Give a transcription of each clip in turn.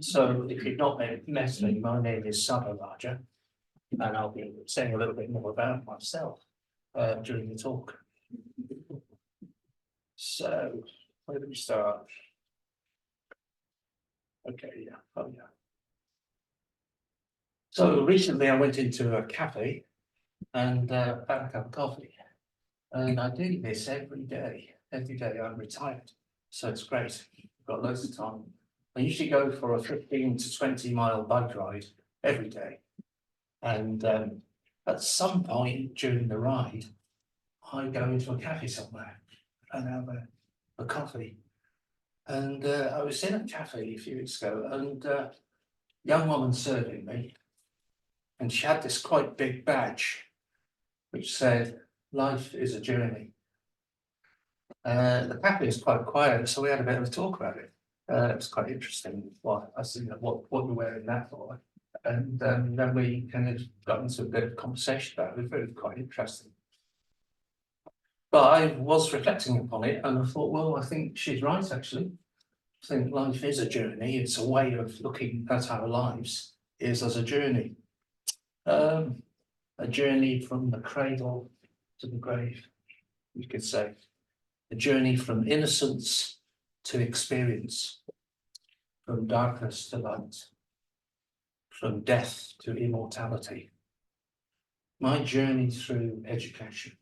So if you've not met me, my name is Saddharaja, and I'll be saying a little bit more about myself during the talk. So where do we start? Okay, yeah, oh yeah. So recently I went into a cafe and had a cup of coffee, and I do this every day. Every day. I'm retired, so it's great. I've got loads of time. I usually go for a 15 to 20 mile bike ride every day. And at some point during the ride, I go into a cafe somewhere and have a coffee. And I was in a cafe a few weeks ago, and a young woman serving me, and she had this quite big badge which said, "Life is a journey." The cafe is quite quiet, so we had a bit of a talk about it. It was quite interesting. What I see, what you're wearing that for, and then we kind of got into a bit of conversation about it. It was really quite interesting. But I was reflecting upon it, and I thought, well, I think she's right. Actually, I think life is a journey. It's a way of looking at our lives is as a journey, a journey from the cradle to the grave, you could say. A journey from innocence to experience, from darkness to light, from death to immortality. My journey through education,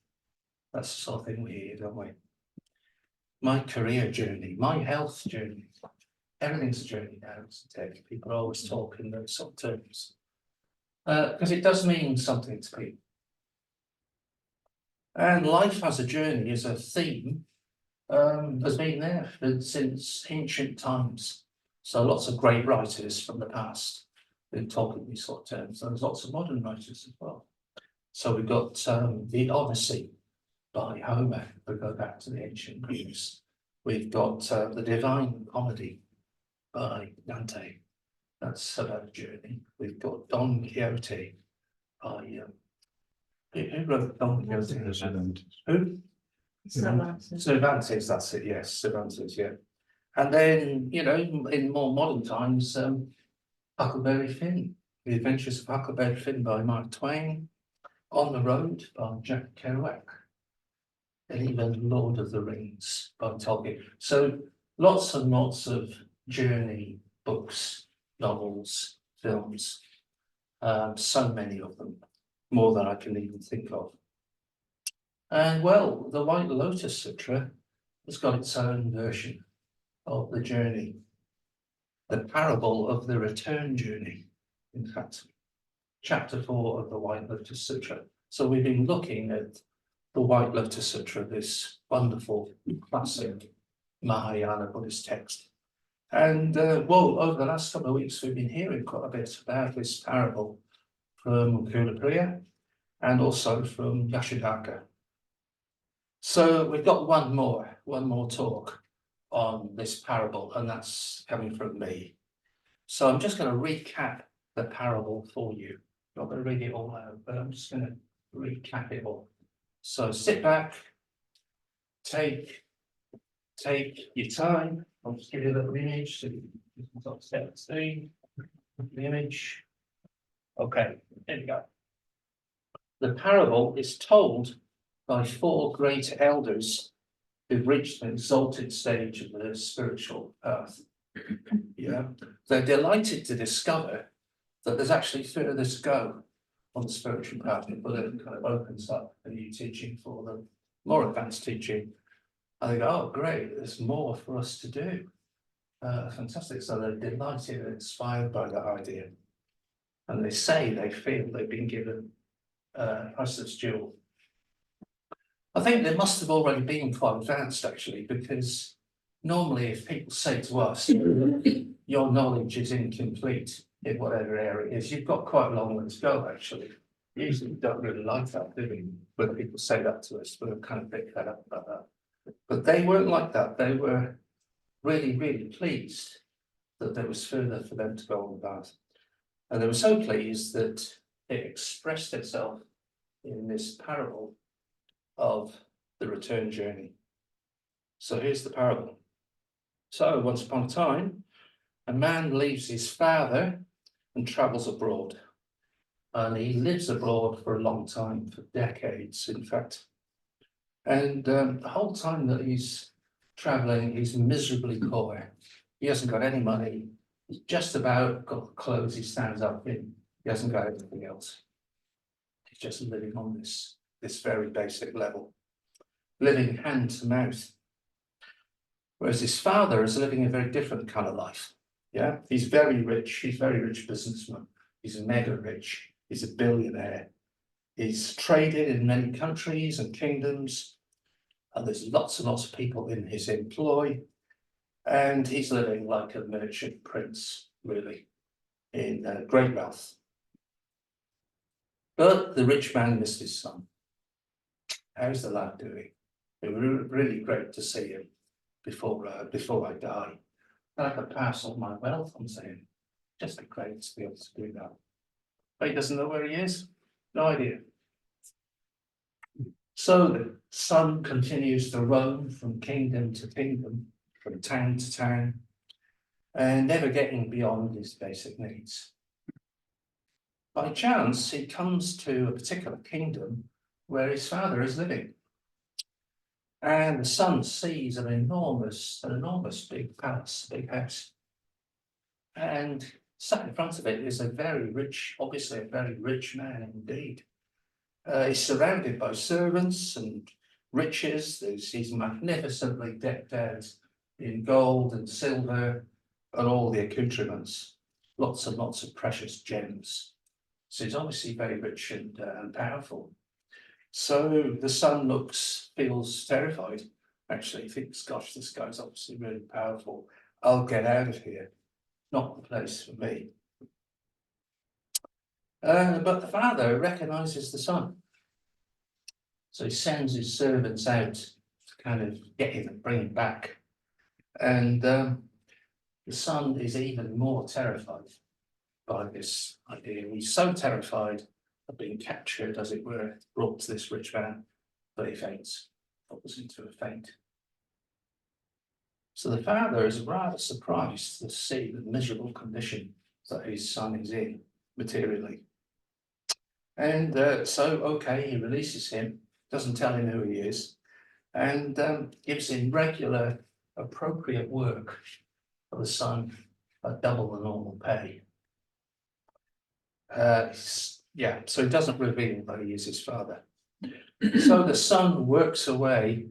that's the sort of thing we hear, don't we? My career journey, my health journey, everything's a journey now, isn't it? People always talk in those sort of terms. Because it does mean something to people. And life as a journey is a theme has been there since ancient times. So lots of great writers from the past who talk in these sort of terms. And there's lots of modern writers as well. So we've got the Odyssey by Homer, if we go back to the ancient Greeks. We've got the Divine Comedy by Dante. That's about a journey. We've got Don Quixote by who wrote Don Quixote? Who? Cervantes, that's it, yes, Cervantes, yeah. And then, you know, in more modern times, Huckleberry Finn, The Adventures of Huckleberry Finn by Mark Twain, On the Road by Jack Kerouac, and even Lord of the Rings by Tolkien. So lots and lots of journey books, novels, films, so many of them, more than I can even think of. And well, the White Lotus Sutra has got its own version of the journey, the parable of the return journey, in fact, chapter 4 of the White Lotus Sutra. So we've been looking at the White Lotus Sutra, this wonderful classic Mahayana Buddhist text. And well, over the last couple of weeks, we've been hearing quite a bit about this parable from Kulapriya and also from Yashodhaka. So we've got one more talk on this parable, and that's coming from me. So I'm just going to recap the parable for you. I'm not going to read it all out, but I'm just going to recap it all. So sit back, take your time. I'll just give you a little image so you can set the scene. The image. Okay, here we go. The parable is told by 4 great elders who've reached an exalted stage of the spiritual path. Yeah, they're delighted to discover that there's actually further to go on the spiritual path. But it kind of opens up a new teaching for them, more advanced teaching. And they go, oh, great, there's more for us to do. Fantastic. So they're delighted and inspired by that idea. And they say they feel they've been given priceless jewel. I think they must have already been quite advanced, actually, because normally if people say to us, your knowledge is incomplete in whatever area it is, you've got quite a long way to go, actually. Usually we don't really like that, do we? When people say that to us, we're kind of a bit fed up about that. But they weren't like that. They were really, really pleased that there was further for them to go on the path. And they were so pleased that it expressed itself in this parable of the return journey. So here's the parable. So once upon a time, a man leaves his father and travels abroad. And he lives abroad for a long time, for decades, in fact. And the whole time that he's traveling, he's miserably poor. He hasn't got any money. He's just about got the clothes he stands up in. He hasn't got anything else. He's just living on this very basic level, living hand to mouth. Whereas his father is living a very different kind of life. Yeah, he's very rich. He's a very rich businessman. He's mega rich. He's a billionaire. He's traded in many countries and kingdoms, and there's lots and lots of people in his employ. And he's living like a merchant prince, really, in great wealth. But the rich man missed his son. How's the lad doing? It was really great to see him before I die. And I could pass on my wealth on saying, just be great to be able to do that. But he doesn't know where he is. No idea. So the son continues to roam from kingdom to kingdom, from town to town, and never getting beyond his basic needs. By chance, he comes to a particular kingdom where his father is living. And the son sees an enormous big palace, big house. And sat in front of it is a very rich, obviously a very rich man indeed. He's surrounded by servants and riches. He's magnificently decked out in gold and silver and all the accoutrements, lots and lots of precious gems. So he's obviously very rich and powerful. So the son feels terrified. Actually, thinks, gosh, this guy's obviously really powerful. I'll get out of here. Not the place for me. But the father recognizes the son. So he sends his servants out to kind of get him and bring him back. And the son is even more terrified by this idea. He's so terrified of being captured, as it were, brought to this rich man, that he faints, falls into a faint. So the father is rather surprised to see the miserable condition that his son is in materially. And he releases him, doesn't tell him who he is, and gives him regular, appropriate work for the son at double the normal pay. So he doesn't reveal that he is his father. So the son works away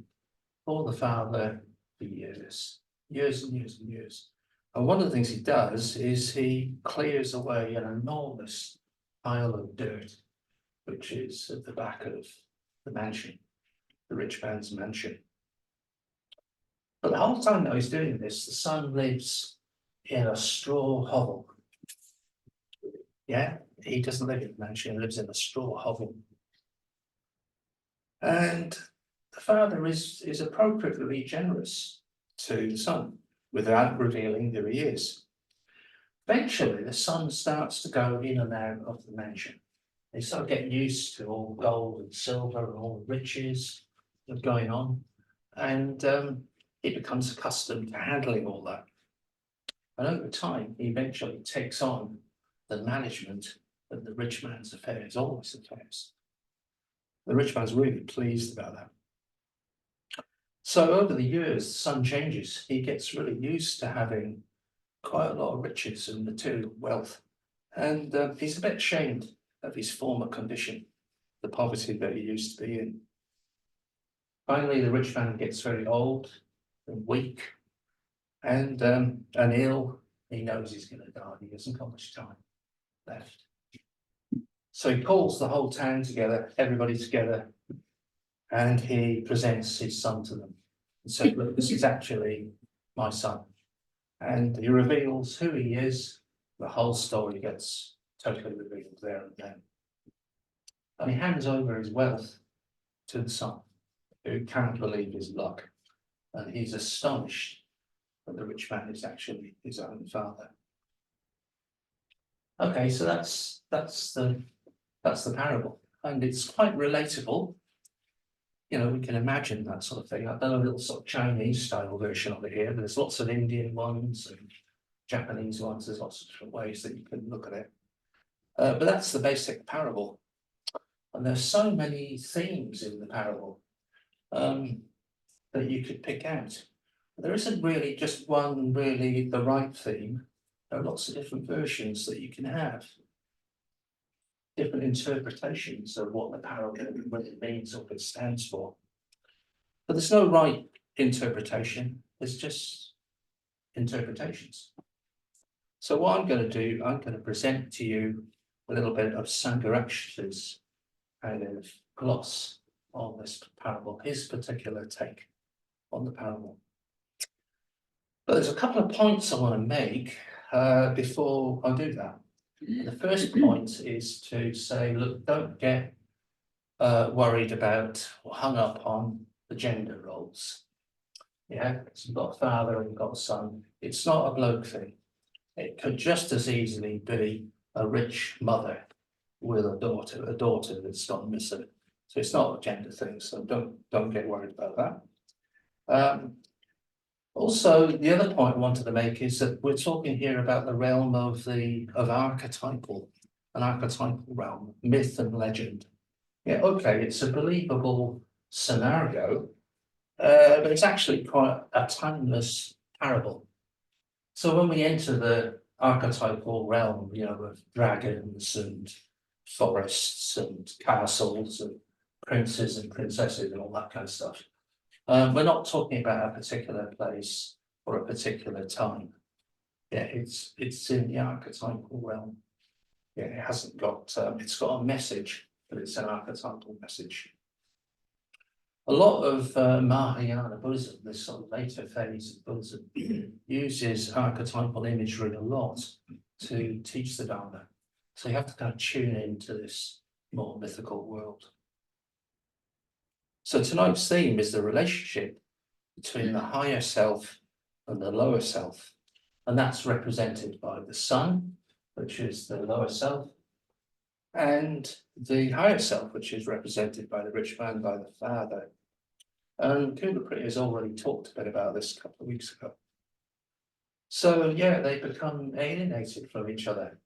for the father for years and years and years. And one of the things he does is he clears away an enormous pile of dirt, which is at the back of the mansion, the rich man's mansion. But the whole time that he's doing this, the son lives in a straw hovel. Yeah, he doesn't live in the mansion, he lives in a straw hovel. And the father is appropriately generous to the son without revealing who he is. Eventually, the son starts to go in and out of the mansion. They sort of get used to all gold and silver and all the riches that are going on. And he becomes accustomed to handling all that. And over time, he eventually takes on the management of the rich man's affairs, all his affairs. The rich man's really pleased about that. So over the years, the son changes. He gets really used to having quite a lot of riches and material wealth. And he's a bit ashamed of his former condition, the poverty that he used to be in. Finally, the rich man gets very old and weak and ill. He knows he's going to die. He hasn't got much time left. So he calls the whole town together, everybody together, and he presents his son to them and says, look, this is actually my son. And he reveals who he is. The whole story gets totally revealed there and then. And he hands over his wealth to the son, who can't believe his luck. And he's astonished that the rich man is actually his own father. Okay, so that's the parable, and it's quite relatable. You know, we can imagine that sort of thing. I've done a little sort of Chinese style version of it here. There's lots of Indian ones and Japanese ones. There's lots of different ways that you can look at it. But that's the basic parable. And there's so many themes in the parable that you could pick out. There isn't really just one really the right theme. There are lots of different versions that you can have. Different interpretations of what the parable really means or what it stands for. But there's no right interpretation. There's just interpretations. So what I'm going to do, I'm going to present to you a little bit of Saddharaja's kind of gloss on this parable, his particular take on the parable. But there's a couple of points I want to make before I do that. And the first point is to say, look, don't get worried about or hung up on the gender roles. Yeah, so you've got a father and you've got a son. It's not a bloke thing. It could just as easily be a rich mother with a daughter that's gone missing. So it's not a gender thing. So don't get worried about that. Also, the other point I wanted to make is that we're talking here about the realm of an archetypal realm, myth and legend. Yeah, okay, it's a believable scenario, but it's actually quite a timeless parable. So when we enter the archetypal realm, of dragons and forests and castles and princes and princesses and all that kind of stuff, we're not talking about a particular place or a particular time. Yeah, it's in the archetypal realm. Yeah, it hasn't got, it's got a message, but it's an archetypal message. A lot of Mahayana Buddhism, this sort of later phase of Buddhism, uses archetypal imagery a lot to teach the Dharma. So you have to kind of tune into this more mythical world. So tonight's theme is the relationship between the higher self and the lower self. And that's represented by the sun, which is the lower self, and the higher self, which is represented by the rich man, by the father. And Kumapriti has already talked a bit about this a couple of weeks ago. So yeah, they become alienated from each other.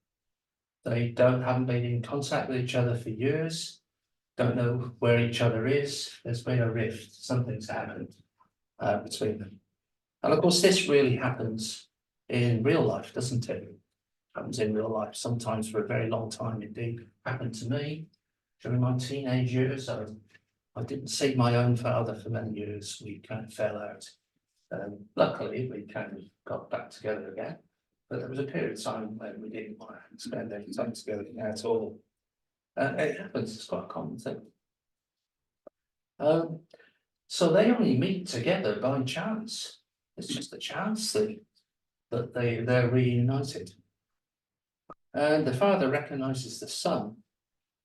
They haven't been in contact with each other for years, don't know where each other is. There's been a rift, something's happened between them. And of course, this really happens in real life, doesn't it? Happens in real life, sometimes for a very long time indeed. Happened to me during my teenage years. I didn't see my own father for many years. We kind of fell out. Luckily, we kind of got back together again. But there was a period of time when we didn't want to spend any time together at all. It happens, it's quite a common thing. So they only meet together by chance. It's just a chance thing that they're reunited. And the father recognizes the son,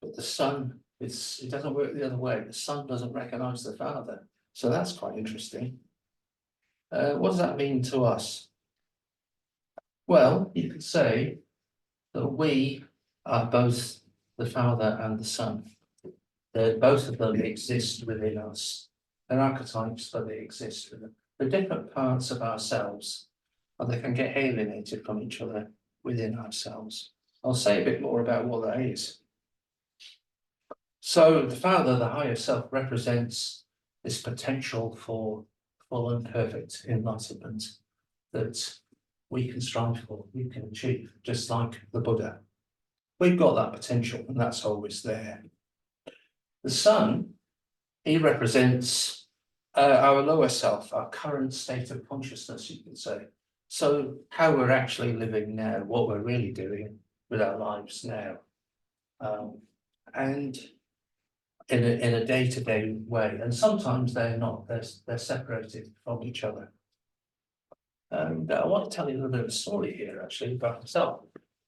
but the son, it doesn't work the other way. The son doesn't recognize the father. So that's quite interesting. What does that mean to us? Well, you could say that we are both the father and the son. Both of them exist within us. They're archetypes, but they exist within them. They're different parts of ourselves, and they can get alienated from each other within ourselves. I'll say a bit more about what that is. So the father, the higher self, represents this potential for full and perfect enlightenment that we can strive for, we can achieve, just like the Buddha. We've got that potential, and that's always there. The son, he represents our lower self, our current state of consciousness, you could say. So how we're actually living now, what we're really doing with our lives now. And in a day-to-day way. And sometimes they're not, they're separated from each other. And I want to tell you a little bit of a story here, actually, about myself.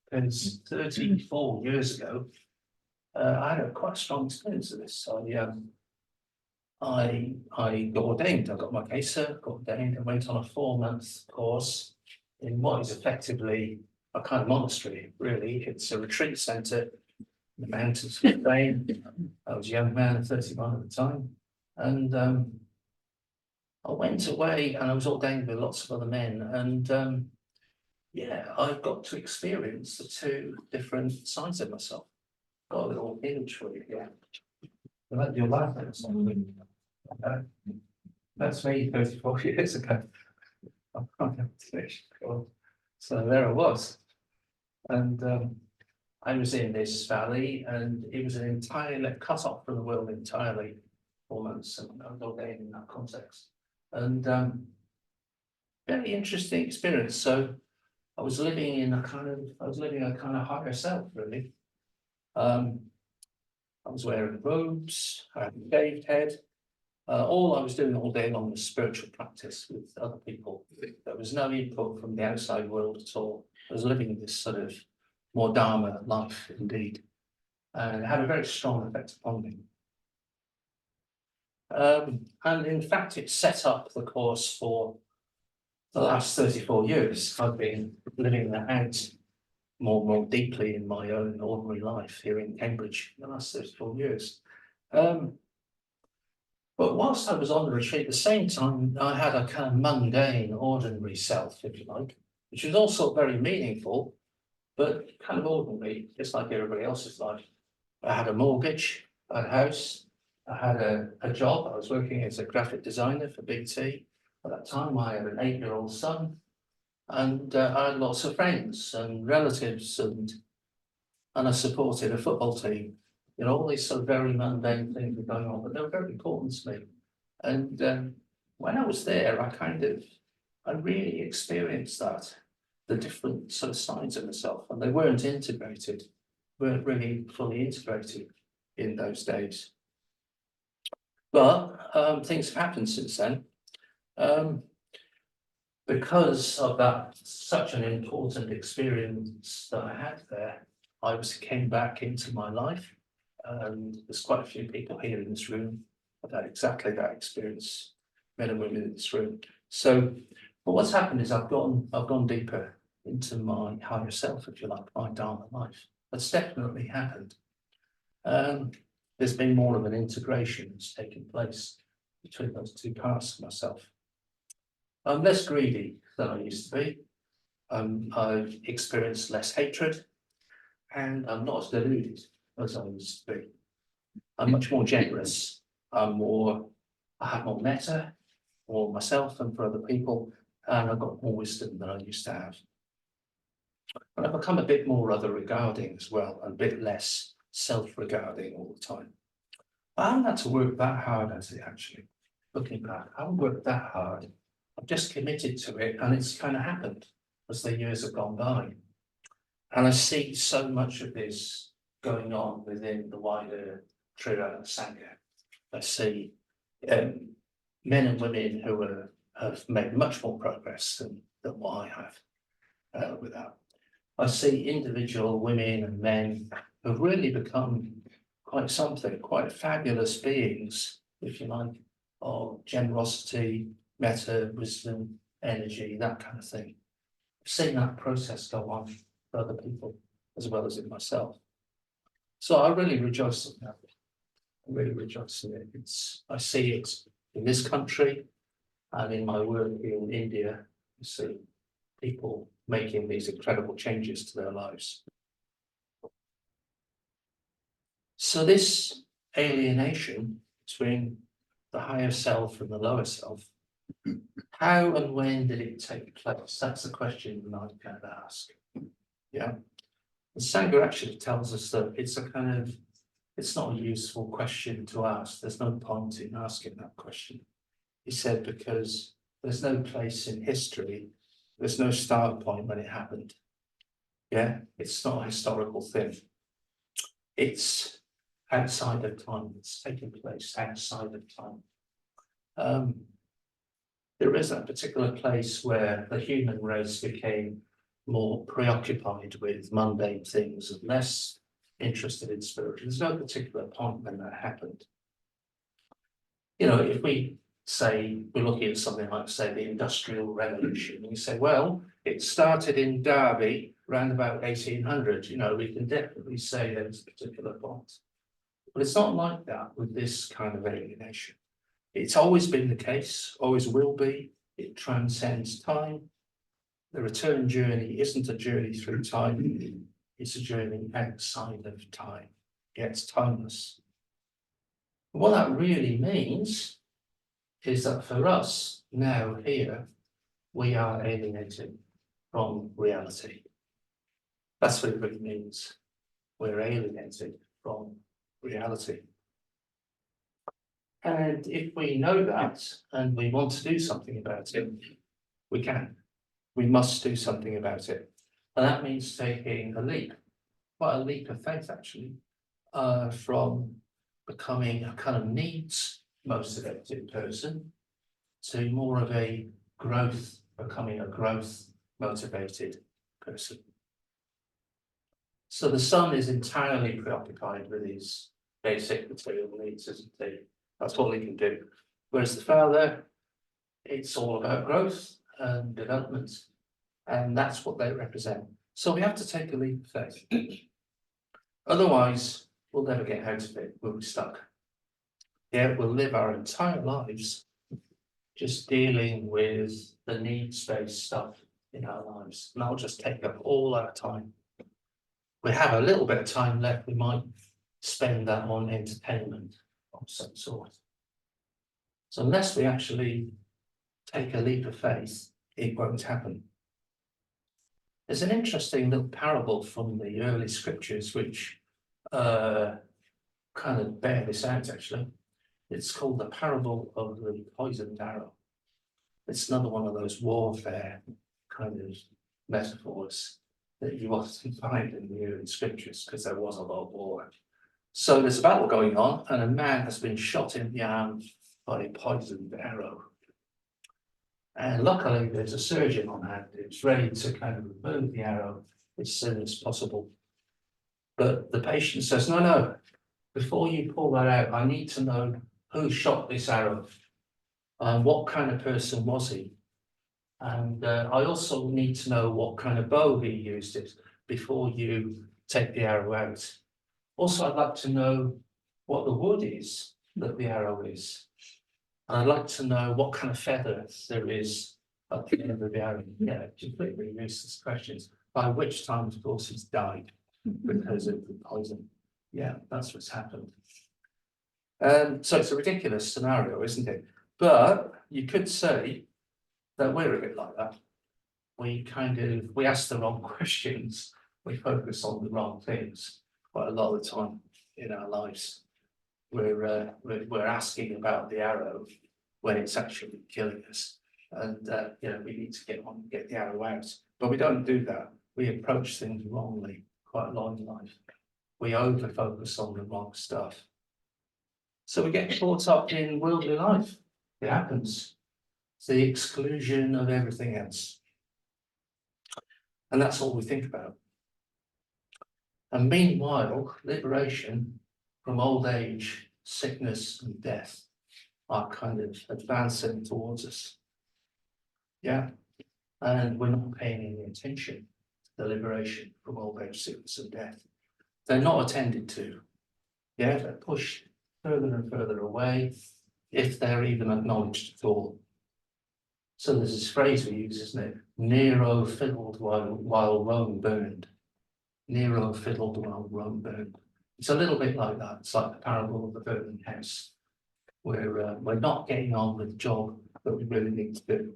Because 34 years ago, I had quite a strong experience of this. I got ordained. I got my Kesa, got ordained, and went on a 4-month course in what is effectively a kind of monastery, really. It's a retreat centre in the mountains of Spain. I was a young man, 31 at the time. And I went away and I was ordained with lots of other men. And yeah, I've got to experience the two different sides of myself. Got a little image for you here. About your life or something. That's me 34 years ago. So there I was. And I was in this valley, and it was an entirely cut off from the world entirely, almost, and I got there in that context. And very interesting experience. So I was living a kind of higher self, really. I was wearing robes, I had a shaved head. All I was doing all day long was spiritual practice with other people. There was no input from the outside world at all. I was living this sort of more Dharma life indeed. And it had a very strong effect upon me. And in fact, it set up the course for the last 34 years. I've been living that out more and more deeply in my own ordinary life here in Cambridge in the last 34 years. But whilst I was on the retreat, at the same time, I had a kind of mundane, ordinary self, if you like, which was also very meaningful, but kind of ordinary, just like everybody else's life. I had a mortgage, I had a house, I had a job. I was working as a graphic designer for Big T. At that time, I had an 8-year-old son, and I had lots of friends and relatives, and I supported a football team. You know, all these sort of very mundane things were going on, but they were very important to me. And when I was there, I really experienced the different sort of sides of myself, and they weren't really fully integrated in those days. But things have happened since then. Because of that, such an important experience that I had there, came back into my life. And there's quite a few people here in this room have had exactly that experience, men and women in this room. So, but what's happened is I've gone deeper into my higher self, if you like, my Dharma life. That's definitely happened. There's been more of an integration that's taken place between those two parts of myself. I'm less greedy than I used to be. I've experienced less hatred, and I'm not as deluded as I used to be. I'm much more generous. I have more metta for myself and for other people, and I've got more wisdom than I used to have. And I've become a bit more other regarding as well, and a bit less self-regarding all the time. I haven't had to work that hard at it, actually. Looking back, I haven't worked that hard. I've just committed to it, and it's kind of happened as the years have gone by. And I see so much of this going on within the wider Triratna Sangha. I see men and women who have made much more progress than what I have with that. I see individual women and men who've really become quite something, quite fabulous beings, if you like, of generosity, metta, wisdom, energy, that kind of thing. I've seen that process go on for other people as well as in myself. So I really rejoice in that. I really rejoice in it. I see it in this country and in my work in India. I see people making these incredible changes to their lives. So this alienation between the higher self and the lower self, how and when did it take place? That's the question that I kind of ask. Yeah. The Sangha actually tells us that it's not a useful question to ask. There's no point in asking that question. He said, because there's no place in history, there's no start point when it happened. Yeah, it's not a historical thing. It's outside of time. It's taking place outside of time. There is that particular place where the human race became more preoccupied with mundane things and less interested in spirit. There's no particular point when that happened. You know, if we say we're looking at something like, say, the Industrial Revolution, and you say, well, it started in Derby around about 1800, you know, we can definitely say there's a particular point. But it's not like that with this kind of alienation. It's always been the case, always will be. It transcends time. The return journey isn't a journey through time, it's a journey outside of time. Yeah, it's timeless. What that really means is that for us now here, we are alienated from reality. That's what it really means. We're alienated from reality. And if we know that and we want to do something about it, we can. We must do something about it. And that means taking a leap, quite a leap of faith actually, from becoming a kind of needs motivated person to more of a growth, becoming a growth motivated person. So the son is entirely preoccupied with his basic material needs, isn't he? That's all he can do. Whereas the father, it's all about growth and development, and that's what they represent. So we have to take a leap of faith. Otherwise, we'll never get out of it. We'll be stuck. Yeah, we'll live our entire lives just dealing with the needs-based stuff in our lives, and that'll just take up all our time. We have a little bit of time left, we might spend that on entertainment of some sort. So unless we actually take a leap of faith, it won't happen. There's an interesting little parable from the early scriptures which kind of bear this out actually. It's called the parable of the poisoned arrow. It's another one of those warfare kind of metaphors that you often find in the early scriptures because there was a lot of war. So there's a battle going on and a man has been shot in the arm by a poisoned arrow. And luckily there's a surgeon on hand who's ready to kind of remove the arrow as soon as possible. But the patient says, no, before you pull that out, I need to know who shot this arrow and what kind of person was he. And I also need to know what kind of bow he used it before you take the arrow out. Also, I'd like to know what the wood is that the arrow is. And I'd like to know what kind of feather there is at the end of the arrow. Yeah, completely useless questions. By which time, of course, he's died because of the poison. Yeah, that's what's happened. So it's a ridiculous scenario, isn't it? But you could say that we're a bit like that. We ask the wrong questions. We focus on the wrong things quite a lot of the time in our lives. We're asking about the arrow when it's actually killing us, and we need to get on and get the arrow out. But we don't do that. We approach things wrongly quite a lot in life. We over focus on the wrong stuff. So we get caught up in worldly life. It happens. It's the exclusion of everything else. And that's all we think about. And meanwhile, liberation from old age, sickness, and death are kind of advancing towards us. Yeah. And we're not paying any attention to the liberation from old age, sickness, and death. They're not attended to. Yeah, they're pushed further and further away, if they're even acknowledged at all. So there's this phrase we use, isn't it? Nero fiddled while Rome burned. Nero fiddled while Rome burned. It's a little bit like that. It's like the parable of the burning house, where we're not getting on with the job that we really need to do.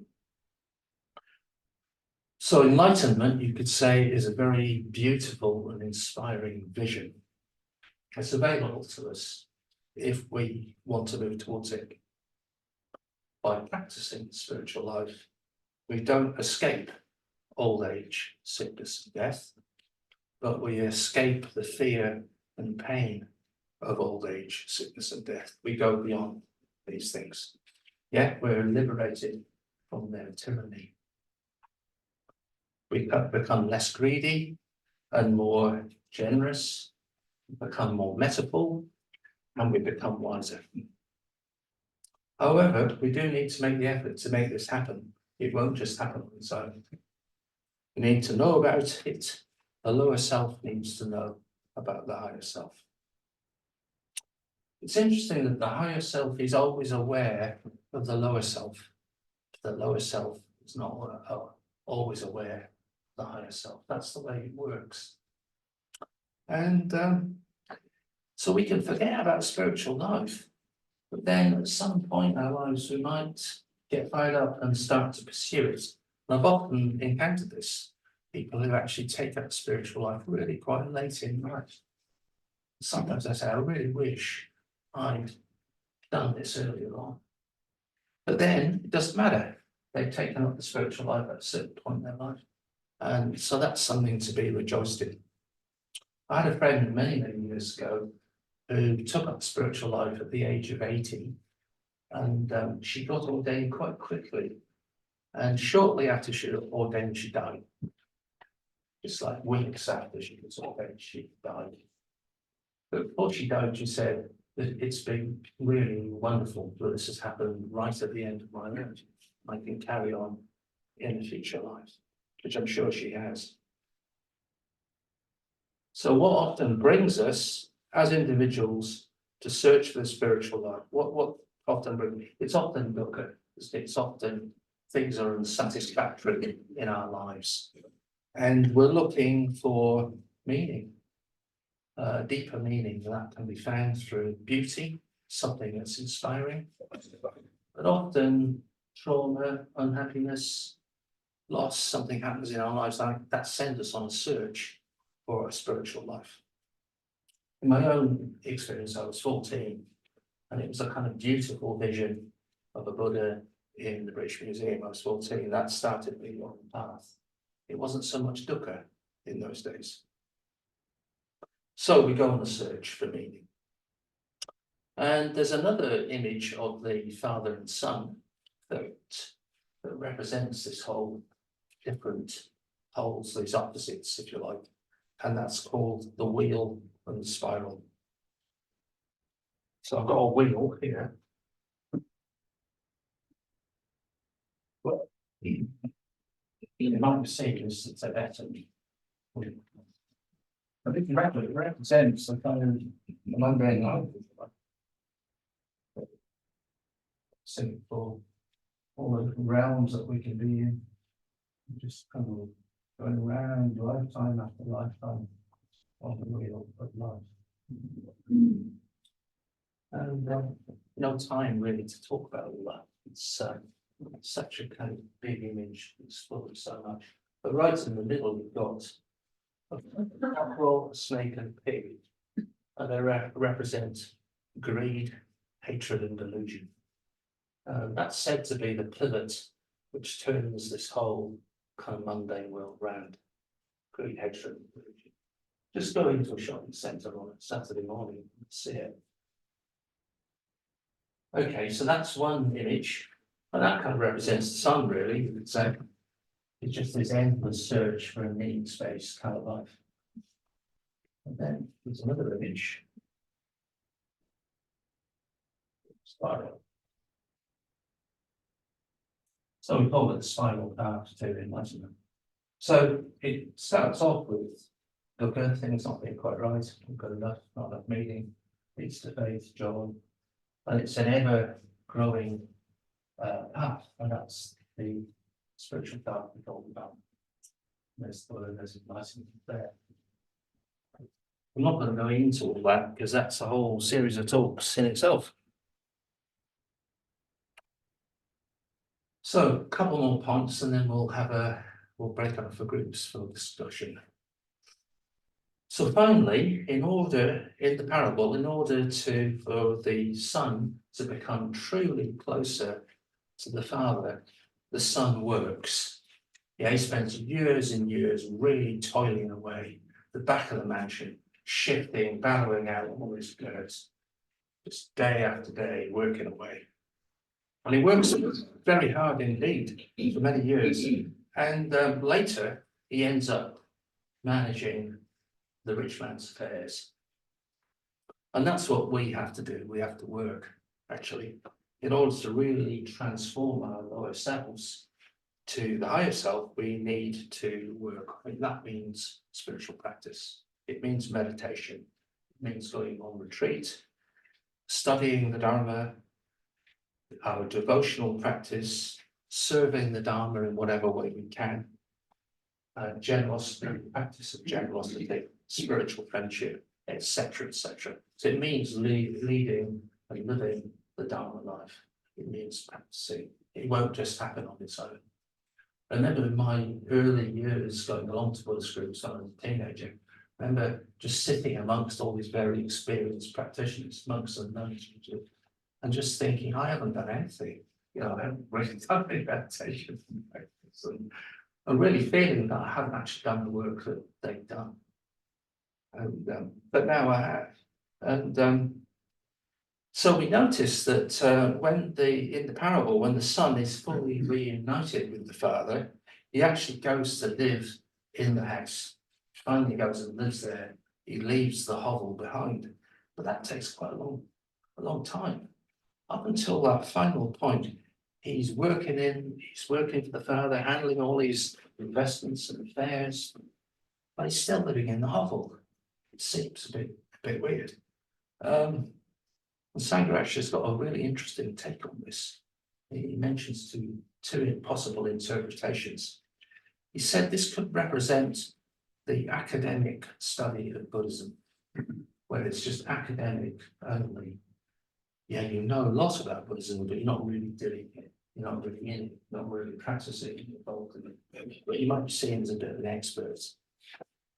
So enlightenment, you could say, is a very beautiful and inspiring vision. It's available to us if we want to move towards it. By practicing spiritual life, we don't escape old age, sickness, and death, but we escape the fear and pain of old age, sickness, and death. We go beyond these things. Yeah, we're liberated from their tyranny. We become less greedy and more generous, become more merciful, and we become wiser. However, we do need to make the effort to make this happen. It won't just happen on its own. We need to know about it. The lower self needs to know about the higher self. It's interesting that the higher self is always aware of the lower self. The lower self is not always aware of the higher self. That's the way it works. And so we can forget about spiritual life, but then at some point in our lives, we might get fired up and start to pursue it. And I've often encountered this, people who actually take up spiritual life really quite late in life. Sometimes I say, I really wish I'd done this earlier on. But then it doesn't matter. They've taken up the spiritual life at a certain point in their life. And so that's something to be rejoiced in. I had a friend many, many years ago who took up spiritual life at the age of 80, and she got ordained quite quickly. And shortly after she got ordained, she died. Just like weeks after she was ordained, she died. But before she died, she said that it's been really wonderful that this has happened right at the end of my life. I can carry on in the future lives, which I'm sure she has. So what often brings us as individuals to search for the spiritual life? What often brings it's often dukkha. It's often things are unsatisfactory in our lives, and we're looking for meaning, deeper meaning that can be found through beauty, something that's inspiring, but often trauma, unhappiness, loss, something happens in our lives that sends us on a search for a spiritual life. In my own experience, I was 14, and it was a kind of beautiful vision of a Buddha in the British Museum. I was 14, that started me on the path. It wasn't so much dukkha in those days. So we go on a search for meaning. And there's another image of the father and son that represents this whole different poles, these opposites, if you like. And that's called the wheel and the spiral. So I've got a wheel here. Well, you might see this, it's a better wheel. I think it represents the kind of mundane life. Simple, all the different realms that we can be in. Just kind of going around lifetime after lifetime on the wheel of life. And no time really to talk about all that. It's such a kind of big image, it's full of so much. But right in the middle, you've got a cockerel, a snake, and a pig. And they represent greed, hatred, and delusion. That's said to be the pivot which turns this whole kind of mundane world round. Greed, hatred, and delusion. Just go into a shopping centre on a Saturday morning and see it. Okay, so that's one image, and that kind of represents the sun, really. It's just this endless search for a meaning space kind of life. And then there's another image. Spiral. So we call it the spiral path to enlightenment. So it starts off with dukkha, things not being quite right, not good enough, not enough meaning, leads to faith, joy. And it's an ever-growing path, and that's the spiritual path we talk about. There's the word, there's enlightenment there. I'm not going to go into all that because that's a whole series of talks in itself. So a couple more points, and then we'll break up for groups for discussion. So finally, in the parable, in order for the son to become truly closer to the father, the son works. Yeah, he spends years and years really toiling away the back of the mansion, shifting, bellowing out all his goods, just day after day, working away. And he works very hard indeed for many years. And later, he ends up managing the rich man's affairs. And that's what we have to do. We have to work, actually, in order to really transform our lower selves to the higher self. We need to work. I mean, that means spiritual practice. It means meditation. It means going on retreat, studying the Dharma, our devotional practice, serving the Dharma in whatever way we can, generosity, practice of generosity, spiritual friendship, etc., etc. So it means leading and living the Dharma life. It means practicing. It won't just happen on its own. I remember in my early years going along to Buddhist groups when I was a teenager, I remember just sitting amongst all these very experienced practitioners, monks and nuns, and just thinking, I haven't done anything. You know, I haven't really done any meditation and practice. And I'm really feeling that I haven't actually done the work that they've done. And, but now I have. And so we notice that when in the parable, when the son is fully reunited with the father, he actually goes to live in the house. Finally goes and lives there. He leaves the hovel behind. But that takes quite a long time. Up until that final point, he's working for the father, handling all his investments and affairs, but he's still living in the hovel. It seems a bit weird. And Saddharaja's got a really interesting take on this. He mentions two possible interpretations. He said this could represent the academic study of Buddhism, where it's just academic only. Yeah, you know a lot about Buddhism, but you're not really doing it. You're not really in it, not really practicing, involved in it. But you might be seen as a bit of an expert,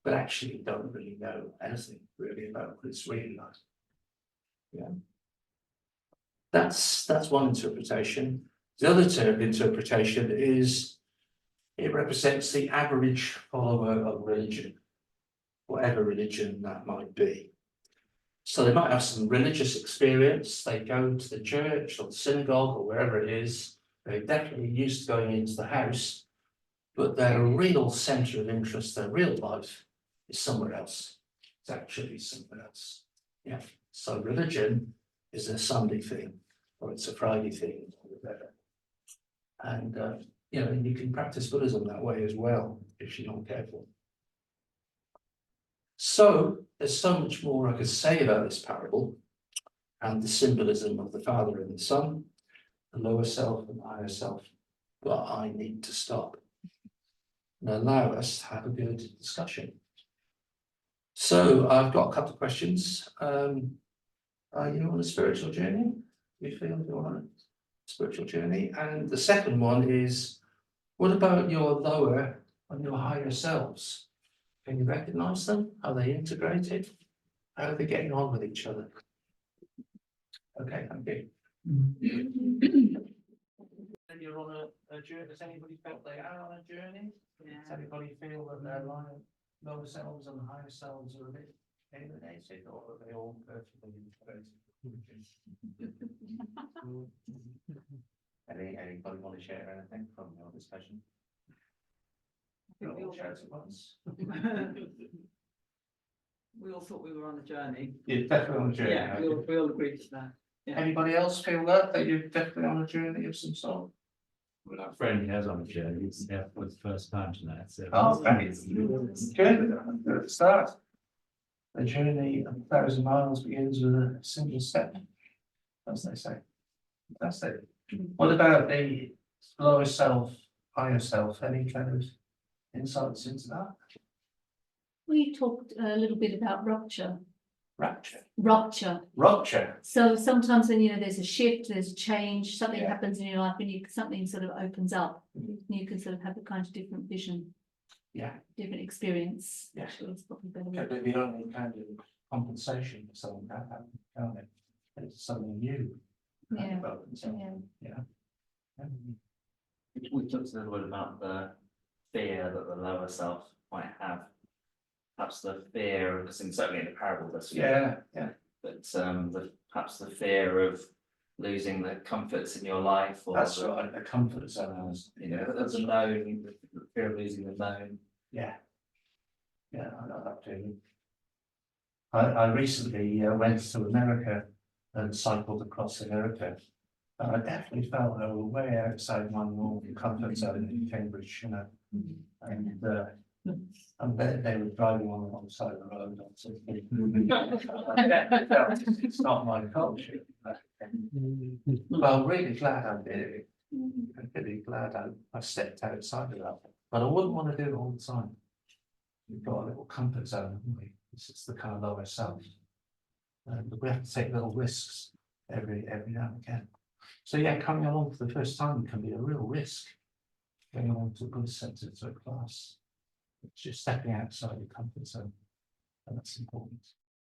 but actually you don't really know anything really about what it's really like. Yeah. That's one interpretation. The other interpretation is it represents the average follower of religion, whatever religion that might be. So they might have some religious experience. They go to the church or the synagogue or wherever it is. They're definitely used to going into the house, but their real centre of interest, their real life, is somewhere else. It's actually somewhere else. Yeah. So religion is a Sunday thing, or it's a Friday thing, or whatever. And you know, you can practice Buddhism that way as well if you're not careful. So there's so much more I could say about this parable and the symbolism of the father and the son, the lower self and the higher self, but I need to stop and allow us to have a good discussion. So I've got a couple of questions. Are you on a spiritual journey? Do you feel you're on a spiritual journey? And the second one is, what about your lower and your higher selves? Can you recognize them? Are they integrated? How are they getting on with each other? Okay, thank you. And you're on a journey. Does anybody felt they are on a journey? Yeah. Does anybody feel that their lower selves and higher selves are a bit alienated, or are they all perfectly integrated? Anybody want to share anything from your discussion? We all share at once. We all thought we were on a journey. You're definitely on a journey. Yeah, we all agreed to that. Yeah. Anybody else feel that you're definitely on a journey of some sort? Well, our friend has on a journey. It's there for the first time tonight. So Good. Good start. The journey of 1,000 miles begins with a single step, as they say. That's it. What about the lower self, higher self? Any kind of insights into that? We talked a little bit about rupture. Rupture. So sometimes when there's a shift, there's a change, something Yeah. happens in your life, and something sort of opens up. You can sort of have a kind of different vision, Yeah. different experience. Yeah. Actually, it's probably better. Could be the only kind of compensation for something that happened, can't it? It's something new. Yeah. Yeah. We talked a little bit about the fear that the lower self might have. Perhaps the fear, because certainly in the parable there's fear, Yeah. but perhaps the fear of losing the comforts in your life, or That's right. A comfort zone. the known, the fear of losing the known. Yeah. Yeah, I know that too. I recently went to America and cycled across America. And I definitely felt I was way outside my normal comfort zone in Cambridge, and they were driving on the wrong side of the road. It's not my culture. But I'm really glad I did it. I'm really glad I stepped outside of that. But I wouldn't want to do it all the time. We've got a little comfort zone, haven't we? This is the kind of lower self. But we have to take little risks every now and again. So yeah, coming along for the first time can be a real risk. Going along to a good centre, to a class. It's just stepping outside your comfort zone. And that's important.